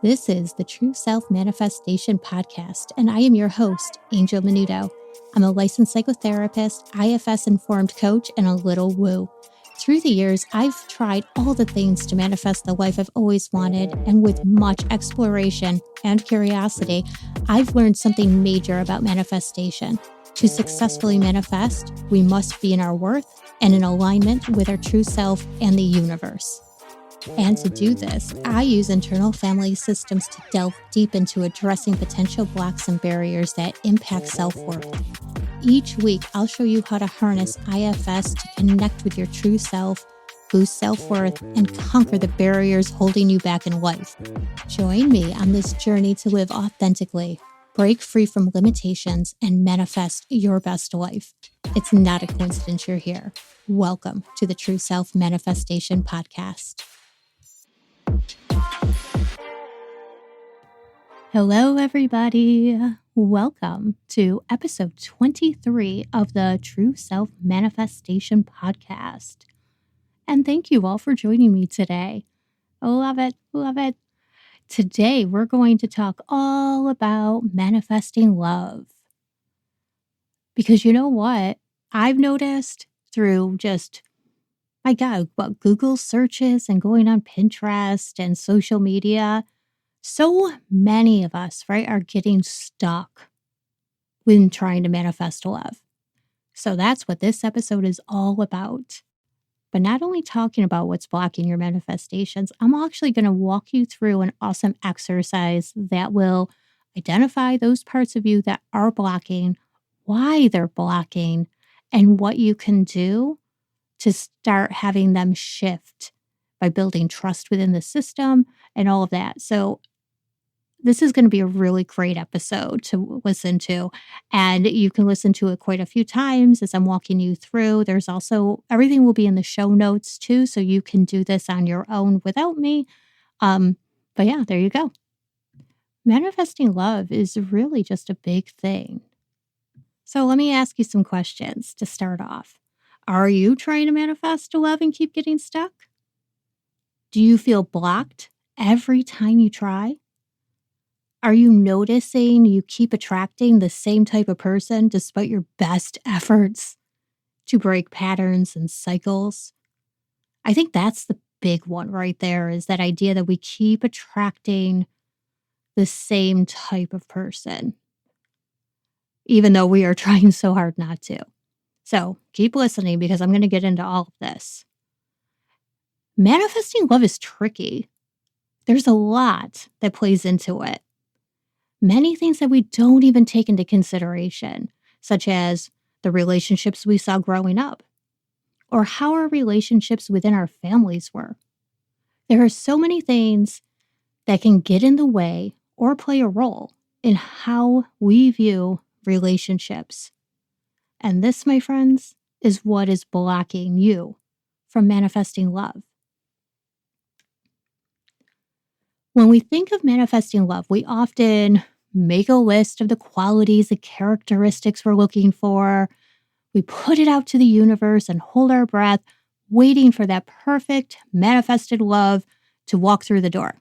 This is the True Self Manifestation Podcast, and I am your host, Angel Minuto. I'm a licensed psychotherapist, IFS-informed coach, and a little woo. Through the years, I've tried all the things to manifest the life I've always wanted, and with much exploration and curiosity, I've learned something major about manifestation. To successfully manifest, we must be in our worth and in alignment with our true self and the universe. And to do this, I use internal family systems to delve deep into addressing potential blocks and barriers that impact self-worth. Each week, I'll show you how to harness IFS to connect with your true self, boost self-worth, and conquer the barriers holding you back in life. Join me on this journey to live authentically, break free from limitations, and manifest your best life. It's not a coincidence you're here. Welcome to the True Self Manifestation Podcast. Hello, everybody. Welcome to episode 23 of the True Self Manifestation Podcast. And thank you all for joining me today. I love it. Love it. Today, we're going to talk all about manifesting love. Because you know what? I've noticed through Google searches and going on Pinterest and social media, so many of us, right, are getting stuck when trying to manifest love. So that's what this episode is all about. But not only talking about what's blocking your manifestations, I'm actually going to walk you through an awesome exercise that will identify those parts of you that are blocking, why they're blocking, and what you can do to start having them shift by building trust within the system and all of that. So this is going to be a really great episode to listen to, and you can listen to it quite a few times as I'm walking you through. There's also, everything will be in the show notes too, so you can do this on your own without me. But yeah, there you go. Manifesting love is really just a big thing. So let me ask you some questions to start off. Are you trying to manifest love and keep getting stuck? Do you feel blocked every time you try? Are you noticing you keep attracting the same type of person despite your best efforts to break patterns and cycles? I think that's the big one right there, is that idea that we keep attracting the same type of person, even though we are trying so hard not to. So keep listening because I'm going to get into all of this. Manifesting love is tricky. There's a lot that plays into it. Many things that we don't even take into consideration, such as the relationships we saw growing up, or how our relationships within our families were. There are so many things that can get in the way or play a role in how we view relationships. And this, my friends, is what is blocking you from manifesting love. When we think of manifesting love, we often make a list of the qualities and characteristics we're looking for. We put it out to the universe and hold our breath, waiting for that perfect manifested love to walk through the door.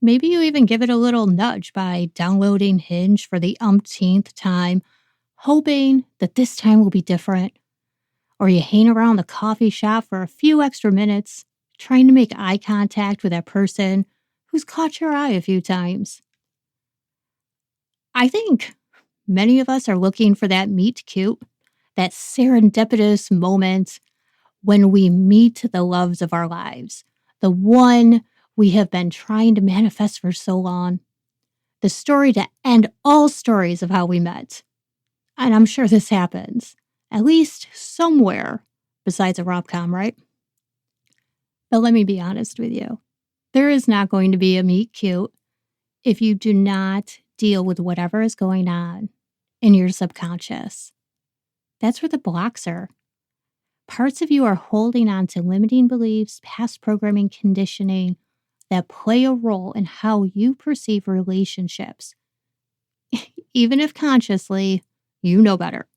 Maybe you even give it a little nudge by downloading Hinge for the umpteenth time, hoping that this time will be different. Or you hang around the coffee shop for a few extra minutes, trying to make eye contact with that person who's caught your eye a few times. I think many of us are looking for that meet cute, that serendipitous moment when we meet the loves of our lives, the one we have been trying to manifest for so long, the story to end all stories of how we met. And I'm sure this happens, at least somewhere besides a rom-com, right? But let me be honest with you. There is not going to be a meet cute if you do not deal with whatever is going on in your subconscious. That's where the blocks are. Parts of you are holding on to limiting beliefs, past programming, conditioning that play a role in how you perceive relationships. Even if consciously, you know better.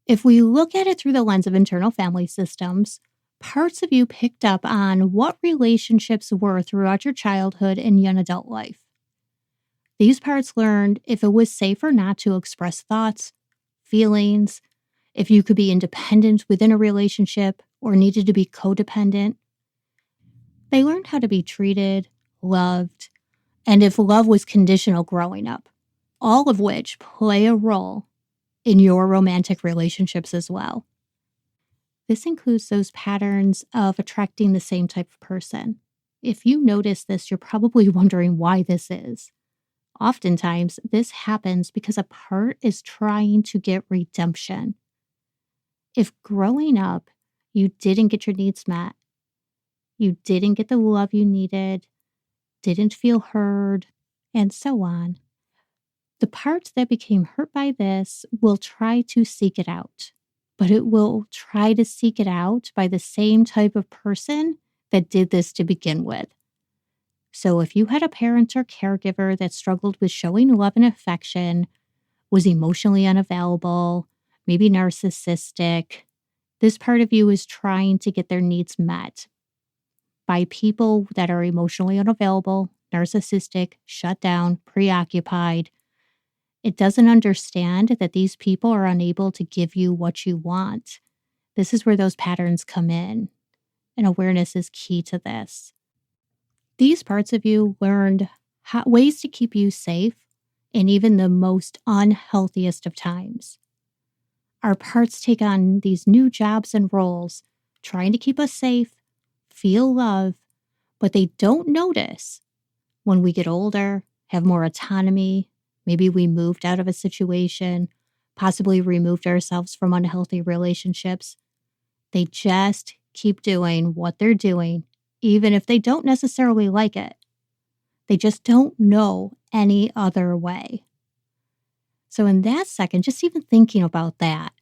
If we look at it through the lens of internal family systems, Parts of you picked up on what relationships were throughout your childhood and young adult life. These parts learned if it was safe or not to express thoughts, feelings, if you could be independent within a relationship or needed to be codependent. They learned how to be treated, loved, and if love was conditional growing up, all of which play a role in your romantic relationships as well. This includes those patterns of attracting the same type of person. If you notice this, you're probably wondering why this is. Oftentimes, this happens because a part is trying to get redemption. If growing up, you didn't get your needs met, you didn't get the love you needed, didn't feel heard, and so on, the parts that became hurt by this will try to seek it out, but it will try to seek it out by the same type of person that did this to begin with. So if you had a parent or caregiver that struggled with showing love and affection, was emotionally unavailable, maybe narcissistic, this part of you is trying to get their needs met by people that are emotionally unavailable, narcissistic, shut down, preoccupied. It doesn't understand that these people are unable to give you what you want. This is where those patterns come in, and awareness is key to this. These parts of you learned ways to keep you safe in even the most unhealthiest of times. Our parts take on these new jobs and roles, trying to keep us safe, feel love, but they don't notice when we get older, have more autonomy, maybe we moved out of a situation, possibly removed ourselves from unhealthy relationships. They just keep doing what they're doing, even if they don't necessarily like it. They just don't know any other way. So in that second, just even thinking about that,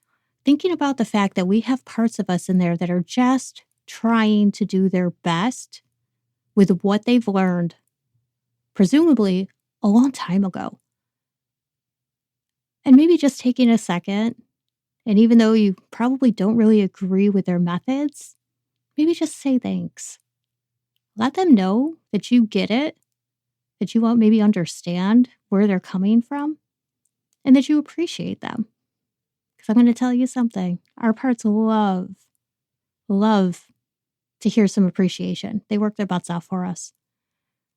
thinking about the fact that we have parts of us in there that are just trying to do their best with what they've learned, presumably a long time ago. And maybe just taking a second, and even though you probably don't really agree with their methods, maybe just say thanks. Let them know that you get it, that you won't maybe understand where they're coming from, and that you appreciate them. Because I'm going to tell you something. Our parts love to hear some appreciation. They work their butts off for us.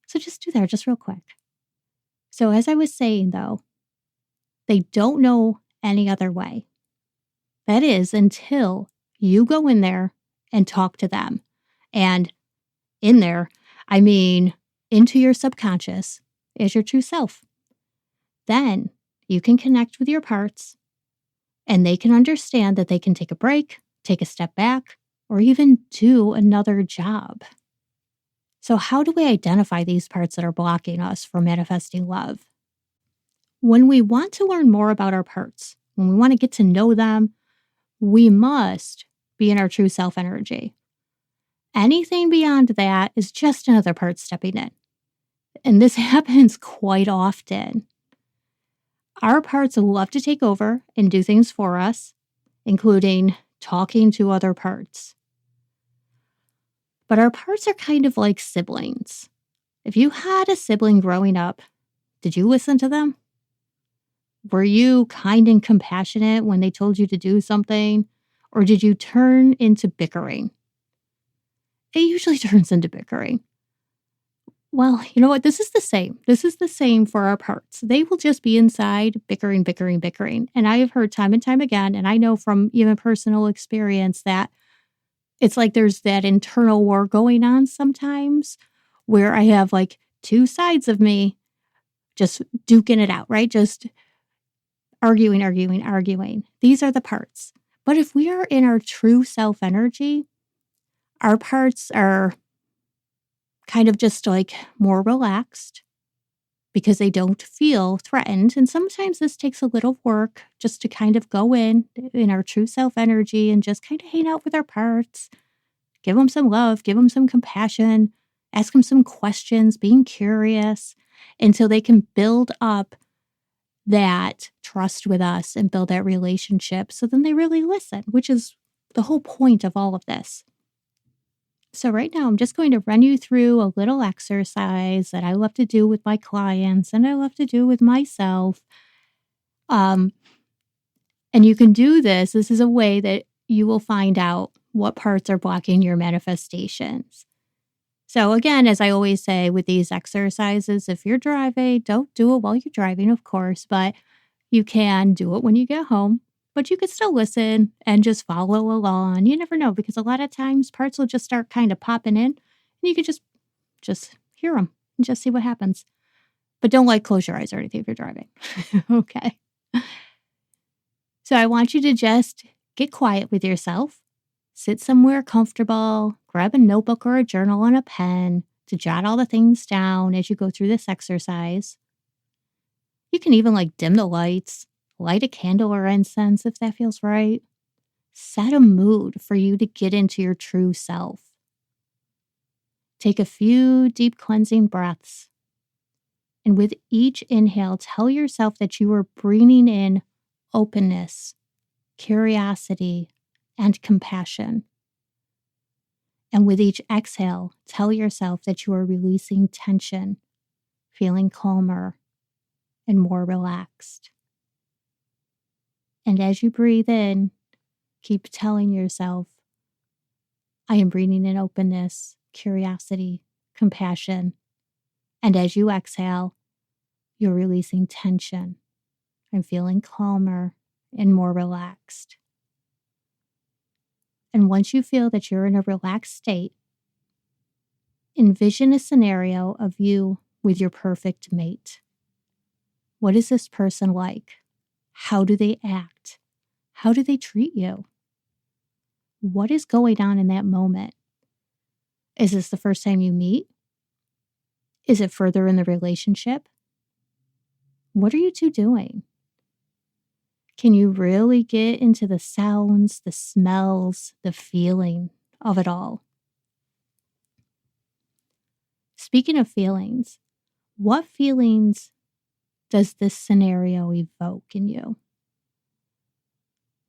So just do that just real quick. So as I was saying, though, they don't know any other way. That is until you go in there and talk to them. And in there, I mean into your subconscious is your true self. Then you can connect with your parts and they can understand that they can take a break, take a step back, or even do another job. So how do we identify these parts that are blocking us from manifesting love? When we want to learn more about our parts, when we want to get to know them, we must be in our true self energy. Anything beyond that is just another part stepping in. And this happens quite often. Our parts love to take over and do things for us, including talking to other parts. But our parts are kind of like siblings. If you had a sibling growing up, did you listen to them? Were you kind and compassionate when they told you to do something? Or did you turn into bickering? It usually turns into bickering. Well, you know what? This is the same. This is the same for our parts. They will just be inside bickering. And I have heard time and time again, and I know from even personal experience that it's like there's that internal war going on sometimes where I have like two sides of me just duking it out, right? Just arguing. These are the parts. But if we are in our true self energy, our parts are kind of just like more relaxed because they don't feel threatened. And sometimes this takes a little work just to kind of go in our true self energy and just kind of hang out with our parts, give them some love, give them some compassion, ask them some questions, being curious until they can build up that trust with us and build that relationship. So then they really listen, which is the whole point of all of this. So, right now, I'm just going to run you through a little exercise that I love to do with my clients and I love to do with myself. Um, and you can do this. This is a way that you will find out what parts are blocking your manifestations. So, again, as I always say with these exercises, if you're driving, don't do it while you're driving, of course, but you can do it when you get home. But you could still listen and just follow along. You never know because a lot of times parts will just start kind of popping in and you could just hear them and just see what happens. But don't like close your eyes or anything if you're driving. Okay. So I want you to just get quiet with yourself. Sit somewhere comfortable, grab a notebook or a journal and a pen to jot all the things down as you go through this exercise. You can even dim the lights, light a candle or incense if that feels right. Set a mood for you to get into your true self. Take a few deep cleansing breaths. And with each inhale, tell yourself that you are breathing in openness, curiosity, and compassion. And with each exhale, tell yourself that you are releasing tension, feeling calmer and more relaxed. And as you breathe in, keep telling yourself, I am breathing in openness, curiosity, compassion. And as you exhale, you're releasing tension and feeling calmer and more relaxed. And once you feel that you're in a relaxed state, envision a scenario of you with your perfect mate. What is this person like? How do they act? How do they treat you? What is going on in that moment? Is this the first time you meet? Is it further in the relationship? What are you two doing? Can you really get into the sounds, the smells, the feeling of it all? Speaking of feelings, what feelings does this scenario evoke in you?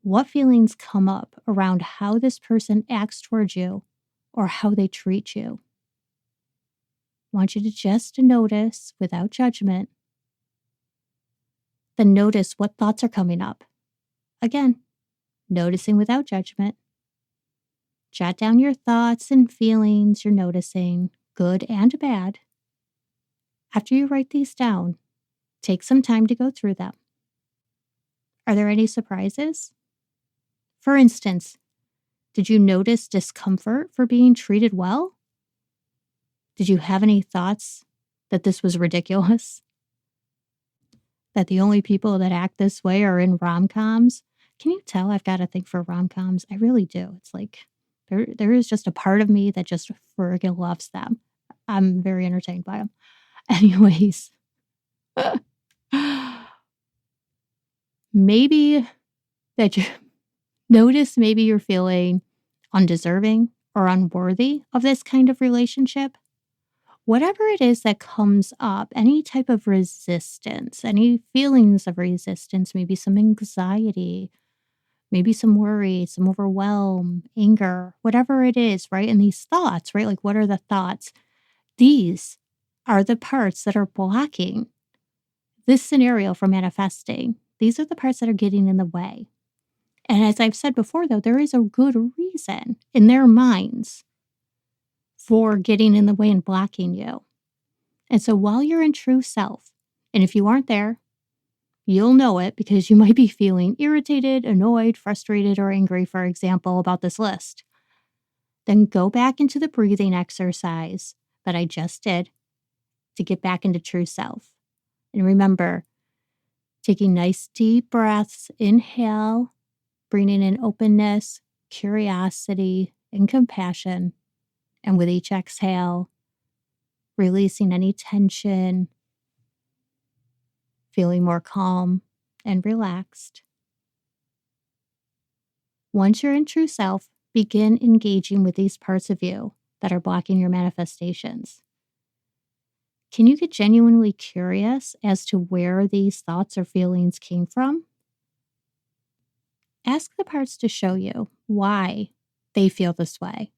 What feelings come up around how this person acts towards you or how they treat you? I want you to just notice without judgment. Then notice what thoughts are coming up. Again, noticing without judgment. Jot down your thoughts and feelings you're noticing, good and bad. After you write these down, take some time to go through them. Are there any surprises? For instance, did you notice discomfort for being treated well? Did you have any thoughts that this was ridiculous? That the only people that act this way are in rom-coms? Can you tell I've got a thing for rom-coms? I really do. It's there is just a part of me that just friggin' loves them. I'm very entertained by them. Anyways, maybe that you notice maybe you're feeling undeserving or unworthy of this kind of relationship. Whatever it is that comes up, any type of resistance, any feelings of resistance, maybe some anxiety, maybe some worry, some overwhelm, anger, whatever it is, right? And these thoughts, right? What are the thoughts? These are the parts that are blocking this scenario from manifesting. These are the parts that are getting in the way. And as I've said before, though, there is a good reason in their minds for getting in the way and blocking you. And so while you're in true self, and if you aren't there, you'll know it because you might be feeling irritated, annoyed, frustrated, or angry, for example, about this list. Then go back into the breathing exercise that I just did to get back into true self. And remember, taking nice deep breaths, inhale, bringing in openness, curiosity, and compassion. And with each exhale, releasing any tension, feeling more calm and relaxed. Once you're in true self, begin engaging with these parts of you that are blocking your manifestations. Can you get genuinely curious as to where these thoughts or feelings came from? Ask the parts to show you why they feel this way.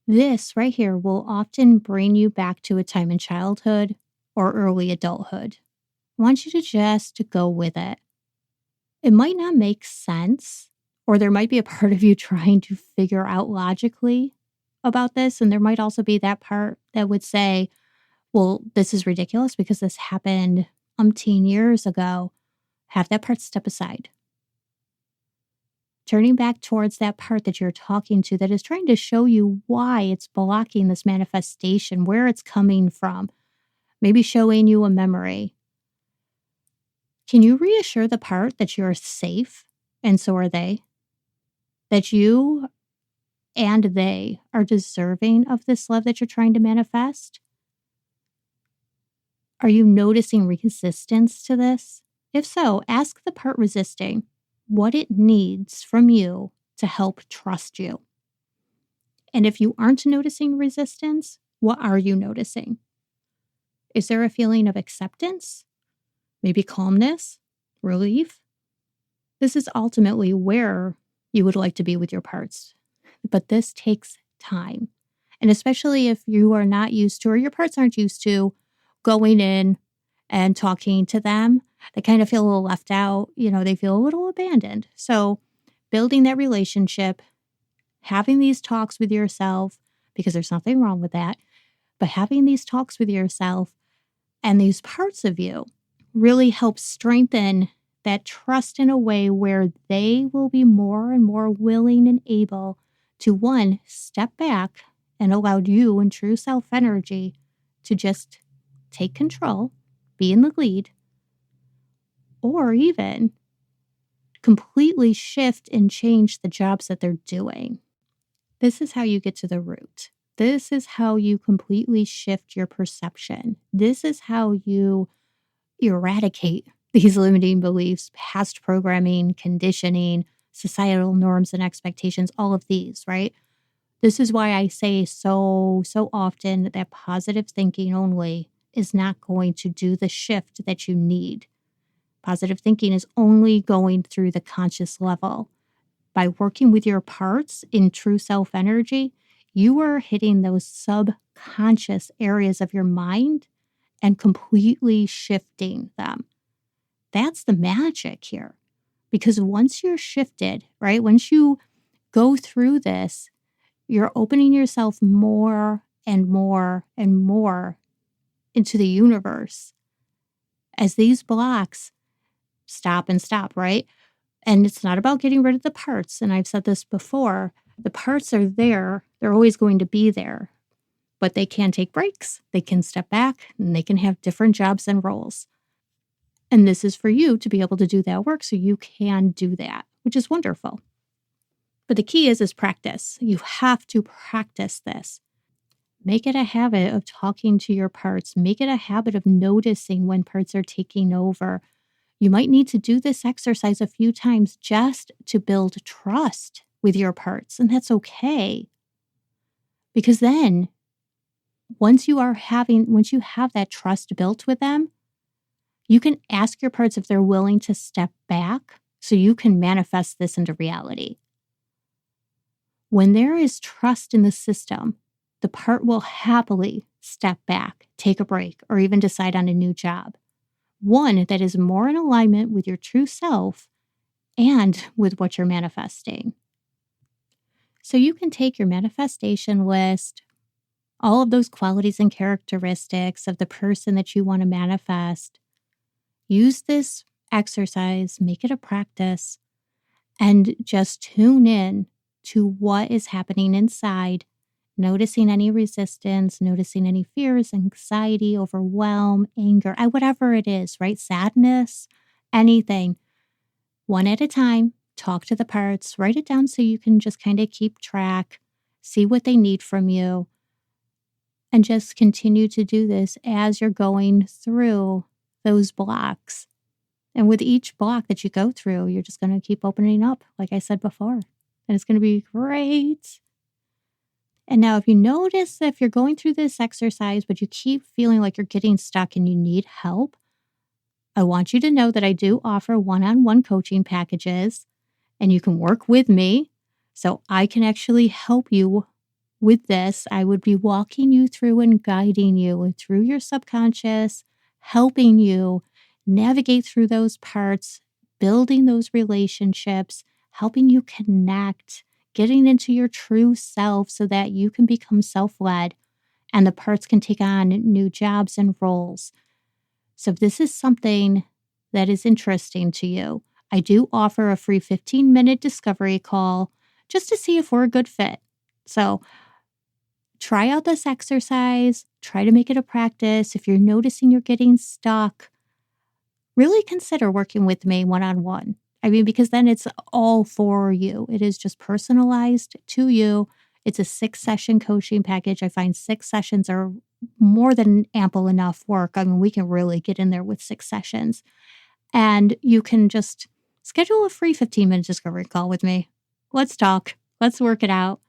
This right here will often bring you back to a time in childhood or early adulthood. I want you to just go with it. It might not make sense, or there might be a part of you trying to figure out logically about this. And there might also be that part that would say, well, this is ridiculous because this happened umpteen years ago. Have that part step aside. Turning back towards that part that you're talking to that is trying to show you why it's blocking this manifestation, where it's coming from, maybe showing you a memory. Can you reassure the part that you're safe and so are they? That you and they are deserving of this love that you're trying to manifest? Are you noticing resistance to this? If so, ask the part resisting what it needs from you to help trust you. And if you aren't noticing resistance, what are you noticing? Is there a feeling of acceptance? Maybe calmness? Relief? This is ultimately where you would like to be with your parts. But this takes time. And especially if you are not used to, or your parts aren't used to, going in and talking to them, they kind of feel a little left out. They feel a little abandoned. So building that relationship, having these talks with yourself, because there's nothing wrong with that, but having these talks with yourself and these parts of you really helps strengthen that trust in a way where they will be more and more willing and able to, one, step back and allow you in true self energy to just take control, be in the lead, or even completely shift and change the jobs that they're doing. This is how you get to the root. This is how you completely shift your perception. This is how you eradicate these limiting beliefs, past programming, conditioning, societal norms and expectations, all of these, right? This is why I say so often that positive thinking only is not going to do the shift that you need. Positive thinking is only going through the conscious level. By working with your parts in true self energy, you are hitting those subconscious areas of your mind and completely shifting them. That's the magic here. Because once you're shifted, right, once you go through this, you're opening yourself more and more and more into the universe as these blocks stop, right? And it's not about getting rid of the parts. And I've said this before, the parts are there. They're always going to be there, but they can take breaks. They can step back and they can have different jobs and roles. And this is for you to be able to do that work so you can do that, which is wonderful. But the key is practice. You have to practice this. Make it a habit of talking to your parts. Make it a habit of noticing when parts are taking over. You might need to do this exercise a few times just to build trust with your parts, and that's okay. Because then, once you have that trust built with them, you can ask your parts if they're willing to step back so you can manifest this into reality. When there is trust in the system, the part will happily step back, take a break, or even decide on a new job. One that is more in alignment with your true self and with what you're manifesting. So you can take your manifestation list, all of those qualities and characteristics of the person that you want to manifest, use this exercise, make it a practice, and just tune in to what is happening inside, noticing any resistance, noticing any fears, anxiety, overwhelm, anger, whatever it is, right? Sadness, anything. One at a time, talk to the parts, write it down so you can just kind of keep track, see what they need from you, and just continue to do this as you're going through those blocks. And with each block that you go through, you're just going to keep opening up, like I said before, and it's going to be great. And now if you notice if you're going through this exercise, but you keep feeling like you're getting stuck and you need help, I want you to know that I do offer one-on-one coaching packages, and you can work with me so I can actually help you with this, I would be walking you through and guiding you through your subconscious, helping you navigate through those parts, building those relationships, helping you connect, getting into your true self so that you can become self-led and the parts can take on new jobs and roles. So if this is something that is interesting to you, I do offer a free 15-minute discovery call just to see if we're a good fit. So try out this exercise, try to make it a practice. If you're noticing you're getting stuck, really consider working with me one-on-one. I mean, because then it's all for you. It is just personalized to you. It's a 6-session coaching package. I find 6 sessions are more than ample enough work. I mean, we can really get in there with 6 sessions. And you can just schedule a free 15-minute discovery call with me. Let's talk. Let's work it out.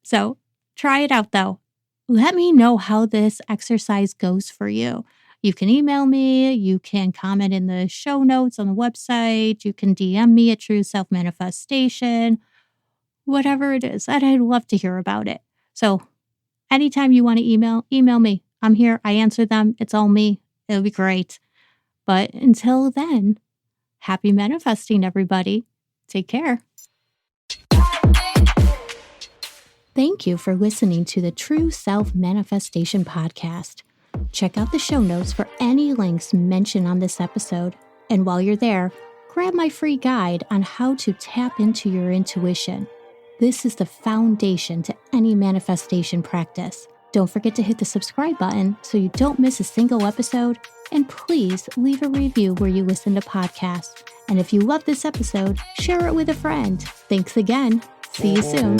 So try it out, though. Let me know how this exercise goes for you. You can email me. You can comment in the show notes on the website. You can DM me at True Self Manifestation. Whatever it is, I'd love to hear about it. So anytime you want to email me. I'm here. I answer them. It's all me. It'll be great. But until then, happy manifesting, everybody. Take care. Thank you for listening to the True Self Manifestation Podcast. Check out the show notes for any links mentioned on this episode. And while you're there, grab my free guide on how to tap into your intuition. This is the foundation to any manifestation practice. Don't forget to hit the subscribe button so you don't miss a single episode. And please leave a review where you listen to podcasts. And if you love this episode, share it with a friend. Thanks again. See you soon.